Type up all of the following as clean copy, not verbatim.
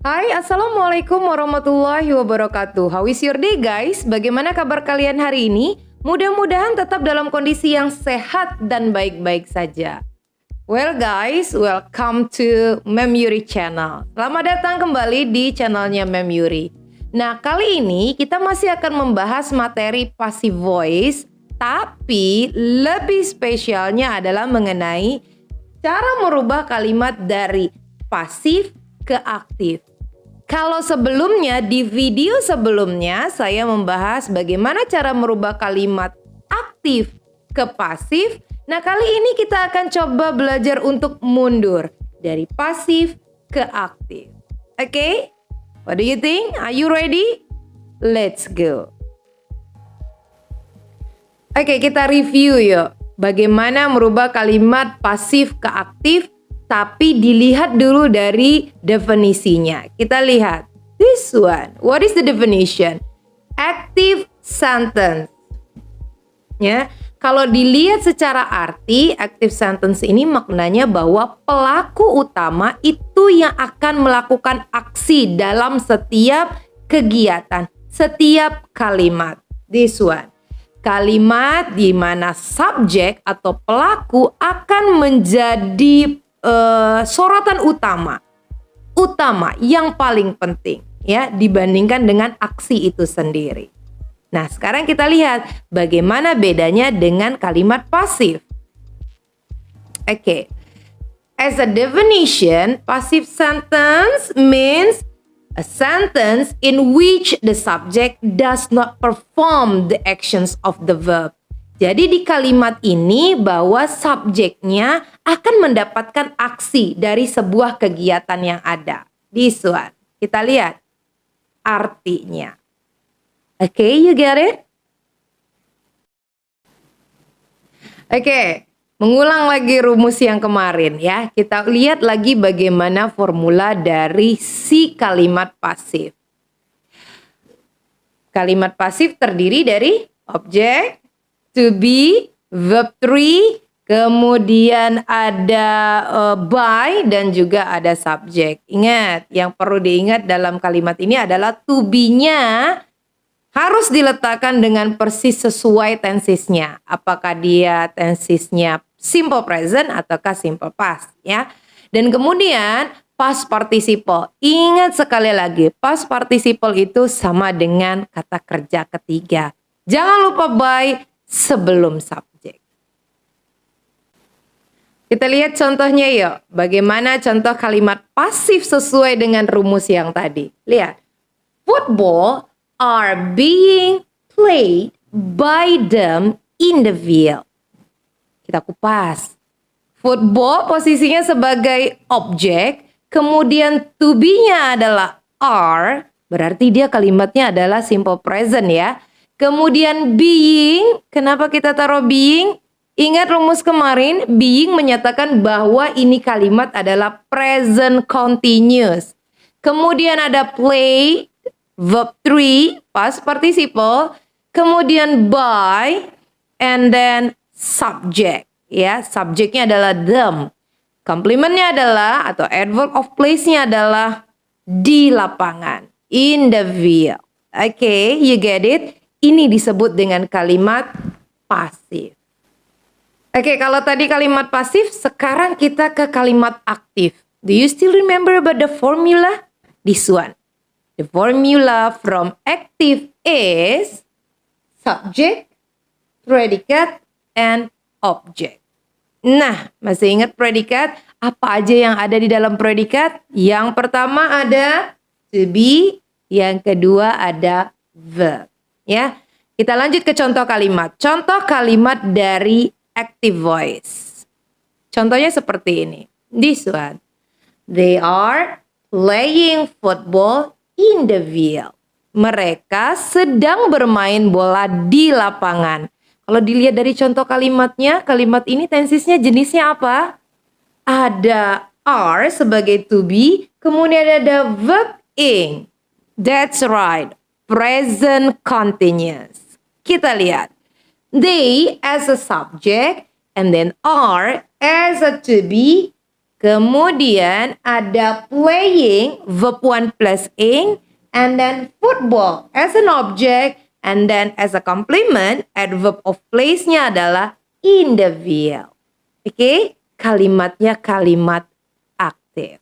Hai, Assalamualaikum warahmatullahi wabarakatuh. How is your day guys? Bagaimana kabar kalian hari ini? Mudah-mudahan tetap dalam kondisi yang sehat dan baik-baik saja. Well guys, welcome to Mem Yuri channel. Selamat datang kembali di channelnya Mem Yuri. Nah, kali ini kita masih akan membahas materi passive voice, tapi lebih spesialnya adalah mengenai cara merubah kalimat dari pasif ke aktif. Kalau sebelumnya, di video sebelumnya saya membahas bagaimana cara merubah kalimat aktif ke pasif. Nah, kali ini kita akan coba belajar untuk mundur dari pasif ke aktif. Oke? What do you think? Are you ready? Let's go. Oke, kita review yuk. Bagaimana merubah kalimat pasif ke aktif, tapi dilihat dulu dari definisinya. Kita lihat. This one. What is the definition? Active sentence. Ya, kalau dilihat secara arti, active sentence ini maknanya bahwa pelaku utama itu yang akan melakukan aksi dalam setiap kegiatan, setiap kalimat. This one. Kalimat di mana subjek atau pelaku akan menjadi sorotan utama yang paling penting ya dibandingkan dengan aksi itu sendiri. Nah, sekarang kita lihat bagaimana bedanya dengan kalimat pasif. Oke. As a definition, passive sentence means a sentence in which the subject does not perform the actions of the verb. Jadi di kalimat ini bahwa subjeknya akan mendapatkan aksi dari sebuah kegiatan yang ada. This one. Kita lihat artinya. Okay, you get it? Oke, mengulang lagi rumus yang kemarin ya. Kita lihat lagi bagaimana formula dari si kalimat pasif. Kalimat pasif terdiri dari objek, to be, verb 3, kemudian ada by, dan juga ada subjek. Ingat, yang perlu diingat dalam kalimat ini adalah to be-nya harus diletakkan dengan persis sesuai tensisnya. Apakah dia tensisnya simple present ataukah simple past ya. Dan kemudian past participle. Ingat sekali lagi, past participle itu sama dengan kata kerja ketiga. Jangan lupa by sebelum subjek. Kita lihat contohnya yuk. Bagaimana contoh kalimat pasif sesuai dengan rumus yang tadi. Lihat. Football are being played by them in the field. Kita kupas. Football posisinya sebagai objek. Kemudian to be-nya adalah are. Berarti dia kalimatnya adalah simple present ya. Kemudian being, kenapa kita taruh being? Ingat rumus kemarin, being menyatakan bahwa ini kalimat adalah present continuous. Kemudian ada play, verb 3, past participle. Kemudian by, and then subject. Ya, subjeknya adalah them. Komplementnya adalah, atau adverb of place-nya adalah di lapangan, in the field. Oke, you get it? Ini disebut dengan kalimat pasif. Oke, kalau tadi kalimat pasif, sekarang kita ke kalimat aktif. Do you still remember about the formula? This one. The formula from active is subject, predicate, and object. Nah, masih ingat predikat? Apa aja yang ada di dalam predikat? Yang pertama ada to be, yang kedua ada verb. Ya, kita lanjut ke contoh kalimat. Contoh kalimat dari active voice. Contohnya seperti ini. This one. They are playing football in the field. Mereka sedang bermain bola di lapangan. Kalau dilihat dari contoh kalimatnya, kalimat ini tensisnya jenisnya apa? Ada are sebagai to be, kemudian ada verb ing. That's right. Present continuous. Kita lihat. They as a subject and then are as a to be Kemudian ada playing, verb 1 plus ing. And then football as an object. And then as a complement, adverb of place-nya adalah in the field. Oke, kalimatnya kalimat aktif.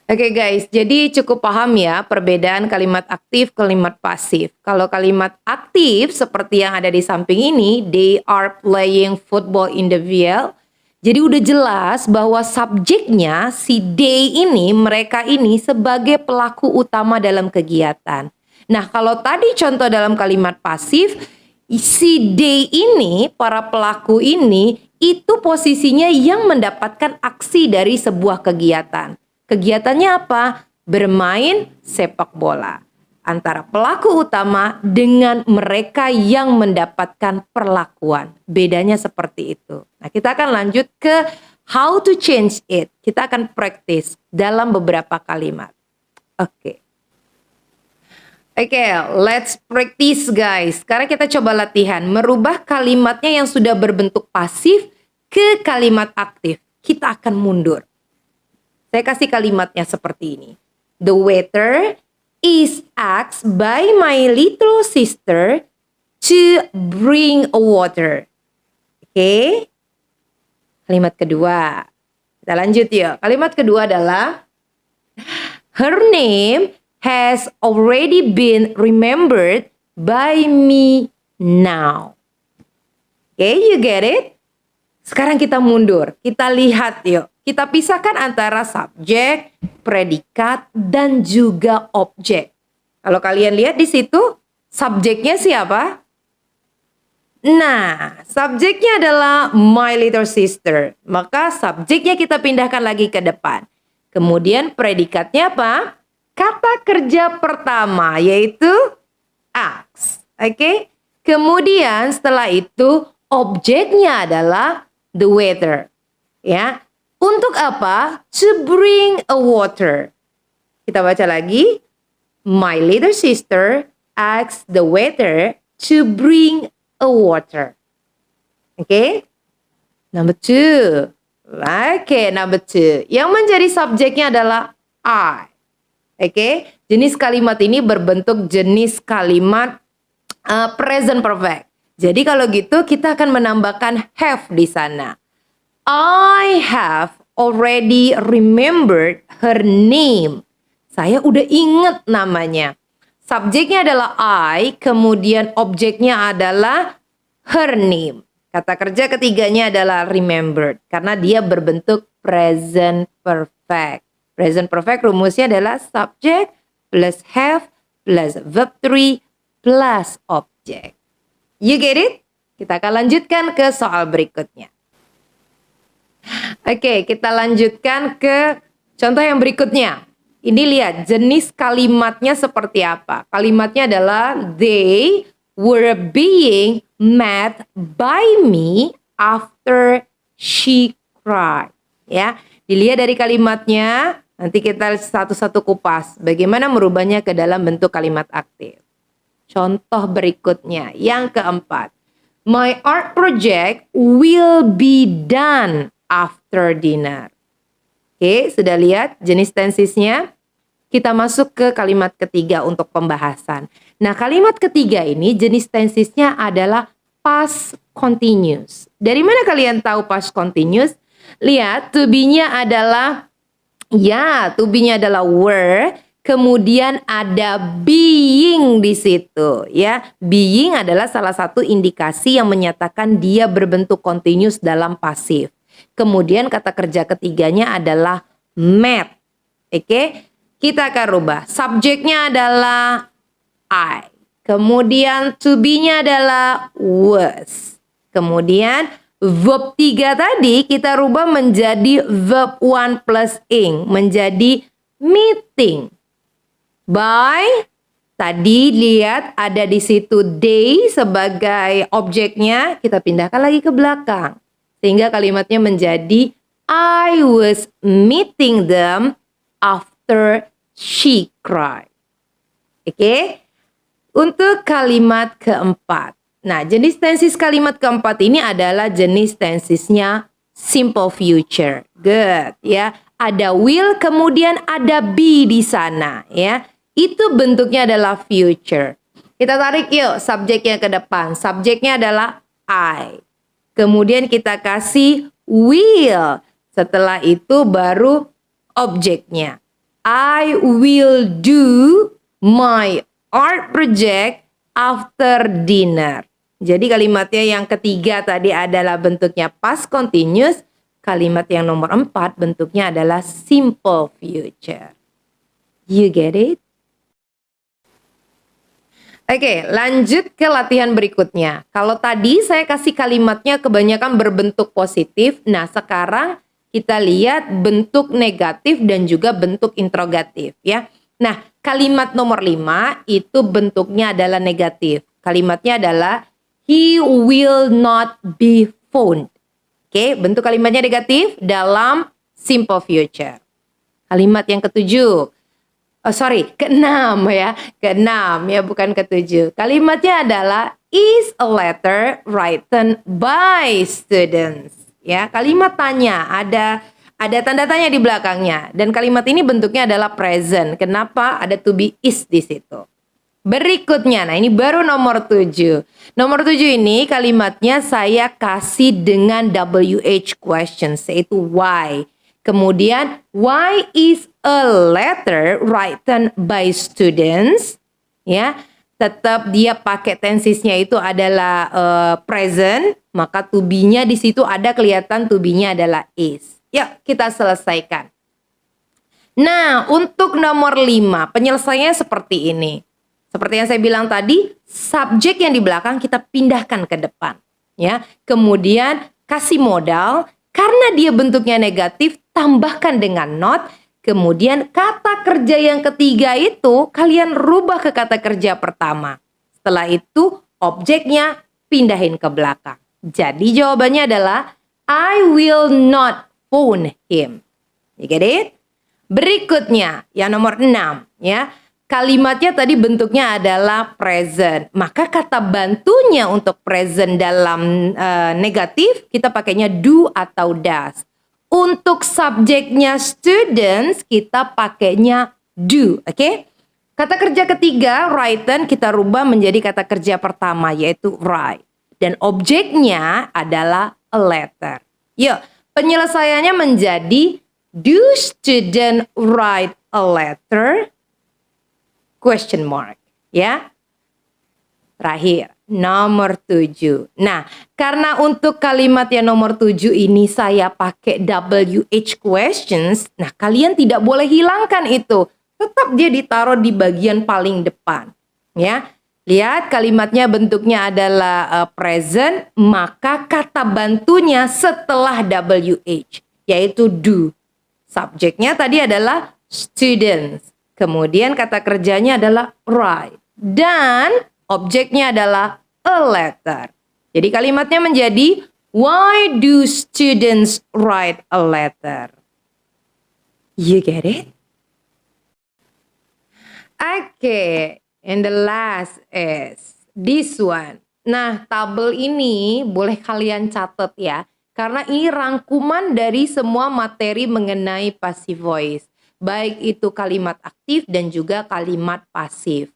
Oke guys, jadi cukup paham ya perbedaan kalimat aktif, kalimat pasif. Kalau kalimat aktif seperti yang ada di samping ini, they are playing football in the field. Jadi udah jelas bahwa subjeknya si they ini, mereka ini sebagai pelaku utama dalam kegiatan. Nah kalau tadi contoh dalam kalimat pasif, si they ini, para pelaku ini, itu posisinya yang mendapatkan aksi dari sebuah kegiatan. Kegiatannya apa? Bermain sepak bola. Antara pelaku utama dengan mereka yang mendapatkan perlakuan. Bedanya seperti itu. Nah, kita akan lanjut ke how to change it. Kita akan praktis dalam beberapa kalimat. Oke, let's practice guys. Sekarang kita coba latihan. Merubah kalimatnya yang sudah berbentuk pasif ke kalimat aktif. Kita akan mundur. Saya kasih kalimatnya seperti ini. The waiter is asked by my little sister to bring a water. Oke. Kalimat kedua. Kita lanjut yuk. Kalimat kedua adalah her name has already been remembered by me now. Oke, you get it? Sekarang kita mundur. Kita lihat yuk. Kita pisahkan antara subjek, predikat, dan juga objek. Kalau kalian lihat di situ, subjeknya siapa? Nah, subjeknya adalah my little sister. Maka subjeknya kita pindahkan lagi ke depan. Kemudian predikatnya apa? Kata kerja pertama, yaitu ask. Oke? Kemudian setelah itu, objeknya adalah the waiter. Ya. Untuk apa? To bring a water. Kita baca lagi. My little sister asked the waiter to bring a water. Oke. Number 2. Oke, number 2. Yang menjadi subjeknya adalah I. Oke. Jenis kalimat ini berbentuk jenis kalimat present perfect. Jadi kalau gitu kita akan menambahkan have di sana. I have already remembered her name. Saya udah inget namanya. Subjeknya adalah I, kemudian objeknya adalah her name. Kata kerja ketiganya adalah remembered, karena dia berbentuk present perfect. Present perfect rumusnya adalah subject plus have plus verb 3 plus object. You get it? Kita akan lanjutkan ke soal berikutnya. Oke, kita lanjutkan ke contoh yang berikutnya. Ini lihat jenis kalimatnya seperti apa. Kalimatnya adalah they were being mad by me after she cried. Ya, dilihat dari kalimatnya. Nanti kita satu-satu kupas. Bagaimana merubahnya ke dalam bentuk kalimat aktif. Contoh berikutnya, yang keempat. My art project will be done after dinner. Oke, sudah lihat jenis tensisnya? Kita masuk ke kalimat ketiga untuk pembahasan. Nah, kalimat ketiga ini jenis tensisnya adalah past continuous. Dari mana kalian tahu past continuous? Lihat, to be-nya adalah to be-nya adalah were, kemudian ada being di situ, ya. Being adalah salah satu indikasi yang menyatakan dia berbentuk continuous dalam pasif. Kemudian kata kerja ketiganya adalah met. Oke, kita akan rubah. Subjeknya adalah I. Kemudian to be-nya adalah was. Kemudian verb 3 tadi kita rubah menjadi verb 1 plus ing. Menjadi meeting. By, tadi lihat ada di situ they sebagai objeknya. Kita pindahkan lagi ke belakang. Sehingga kalimatnya menjadi I was meeting them after she cried. Oke. Untuk kalimat keempat. Nah, jenis tensis kalimat keempat ini adalah jenis tensisnya simple future. Good, ya. Ada will, kemudian ada be di sana, ya. Itu bentuknya adalah future. Kita tarik yuk subjeknya ke depan. Subjeknya adalah I. Kemudian kita kasih will. Setelah itu baru objeknya. I will do my art project after dinner. Jadi kalimatnya yang ketiga tadi adalah bentuknya past continuous. Kalimat yang nomor 4 bentuknya adalah simple future. You get it? Oke, lanjut ke latihan berikutnya. Kalau tadi saya kasih kalimatnya kebanyakan berbentuk positif. Nah, sekarang kita lihat bentuk negatif dan juga bentuk interrogatif, ya. Nah, kalimat nomor 5 itu bentuknya adalah negatif. Kalimatnya adalah he will not be found. Oke, bentuk kalimatnya negatif dalam simple future. Kalimat yang ketujuh. Keenam ya. Keenam ya, bukan ketujuh. Kalimatnya adalah is a letter written by students. Ya, kalimat tanya, ada tanda tanya di belakangnya, dan kalimat ini bentuknya adalah present. Kenapa? Ada to be is di situ. Berikutnya, nah ini baru nomor 7. Nomor 7 ini kalimatnya saya kasih dengan WH questions, yaitu why. Kemudian, why is a letter written by students? Ya, tetap dia pakai tensisnya itu adalah present, maka to be-nya di situ ada kelihatan to be-nya adalah is. Yuk, kita selesaikan. Nah, untuk nomor 5, penyelesaiannya seperti ini. Seperti yang saya bilang tadi, subjek yang di belakang kita pindahkan ke depan. Ya, kemudian kasih modal, karena dia bentuknya negatif, tambahkan dengan not. Kemudian kata kerja yang ketiga itu kalian rubah ke kata kerja pertama. Setelah itu objeknya pindahin ke belakang. Jadi jawabannya adalah I will not phone him. You get it? Berikutnya yang nomor 6 ya. Kalimatnya tadi bentuknya adalah present. Maka kata bantunya untuk present dalam negatif kita pakainya do atau does. Untuk subjeknya students kita pakainya do, oke? Kata kerja ketiga written kita rubah menjadi kata kerja pertama yaitu write. Dan objeknya adalah a letter. Yuk, penyelesaiannya menjadi do student write a letter? Question mark, ya. Terakhir, nomor 7. Nah, karena untuk kalimat yang nomor 7 ini saya pakai WH questions, nah kalian tidak boleh hilangkan itu. Tetap dia ditaruh di bagian paling depan, ya. Lihat kalimatnya bentuknya adalah present, maka kata bantunya setelah WH, yaitu do. Subjeknya tadi adalah students. Kemudian kata kerjanya adalah write. Dan objeknya adalah a letter. Jadi kalimatnya menjadi why do students write a letter? You get it? Okay, and the last is this one. Nah, tabel ini boleh kalian catat ya. Karena ini rangkuman dari semua materi mengenai passive voice. Baik itu kalimat aktif dan juga kalimat pasif.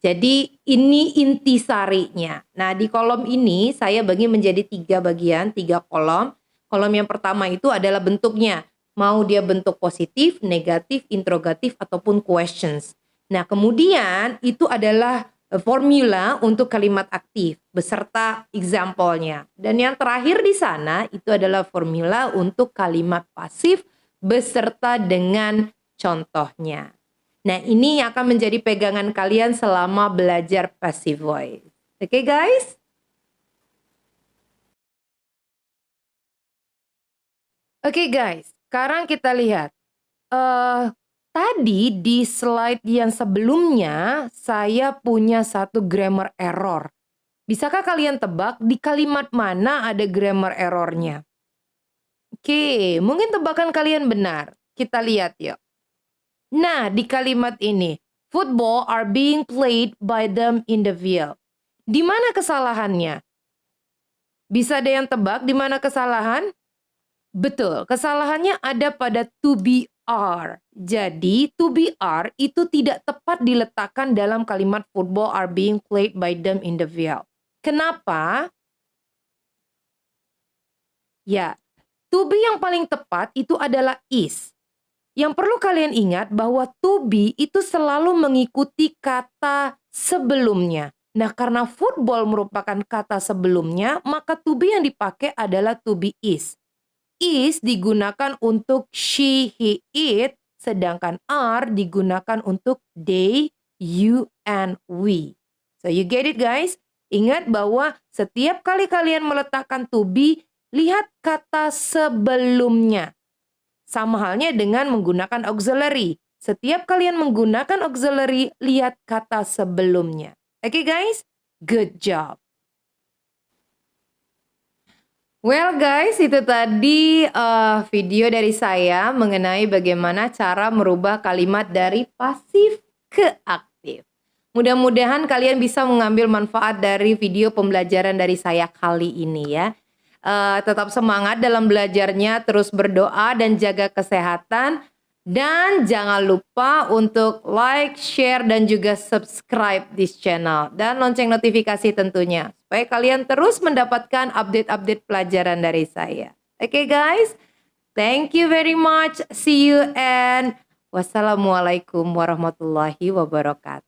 Jadi ini intisarinya. Nah di kolom ini saya bagi menjadi 3 bagian, 3 kolom. Kolom yang pertama itu adalah bentuknya. Mau dia bentuk positif, negatif, interrogatif, ataupun questions. Nah kemudian itu adalah formula untuk kalimat aktif beserta example-nya. Dan yang terakhir di sana itu adalah formula untuk kalimat pasif beserta dengan contohnya. Nah, ini yang akan menjadi pegangan kalian selama belajar passive voice. Oke, guys? Oke, guys. Sekarang kita lihat. Tadi di slide yang sebelumnya, saya punya satu grammar error. Bisakah kalian tebak di kalimat mana ada grammar errornya? Oke, mungkin tebakan kalian benar. Kita lihat yuk. Nah, di kalimat ini, football are being played by them in the field. Di mana kesalahannya? Bisa ada yang tebak di mana kesalahan? Betul, kesalahannya ada pada to be are. Jadi, to be are itu tidak tepat diletakkan dalam kalimat football are being played by them in the field. Kenapa? Ya, to be yang paling tepat itu adalah is. Yang perlu kalian ingat bahwa to be itu selalu mengikuti kata sebelumnya. Nah, karena football merupakan kata sebelumnya, maka to be yang dipakai adalah to be is. Is digunakan untuk she, he, it, sedangkan are digunakan untuk they, you, and we. So you get it guys? Ingat bahwa setiap kali kalian meletakkan to be, lihat kata sebelumnya. Sama halnya dengan menggunakan auxiliary. Setiap kalian menggunakan auxiliary, lihat kata sebelumnya. Oke guys? Good job. Well guys, itu tadi video dari saya mengenai bagaimana cara merubah kalimat dari pasif ke aktif. Mudah-mudahan kalian bisa mengambil manfaat dari video pembelajaran dari saya kali ini ya. Tetap semangat dalam belajarnya, terus berdoa dan jaga kesehatan. Dan jangan lupa untuk like, share, dan juga subscribe this channel. Dan lonceng notifikasi tentunya. Supaya kalian terus mendapatkan update-update pelajaran dari saya. Oke guys, thank you very much. See you and wassalamualaikum warahmatullahi wabarakatuh.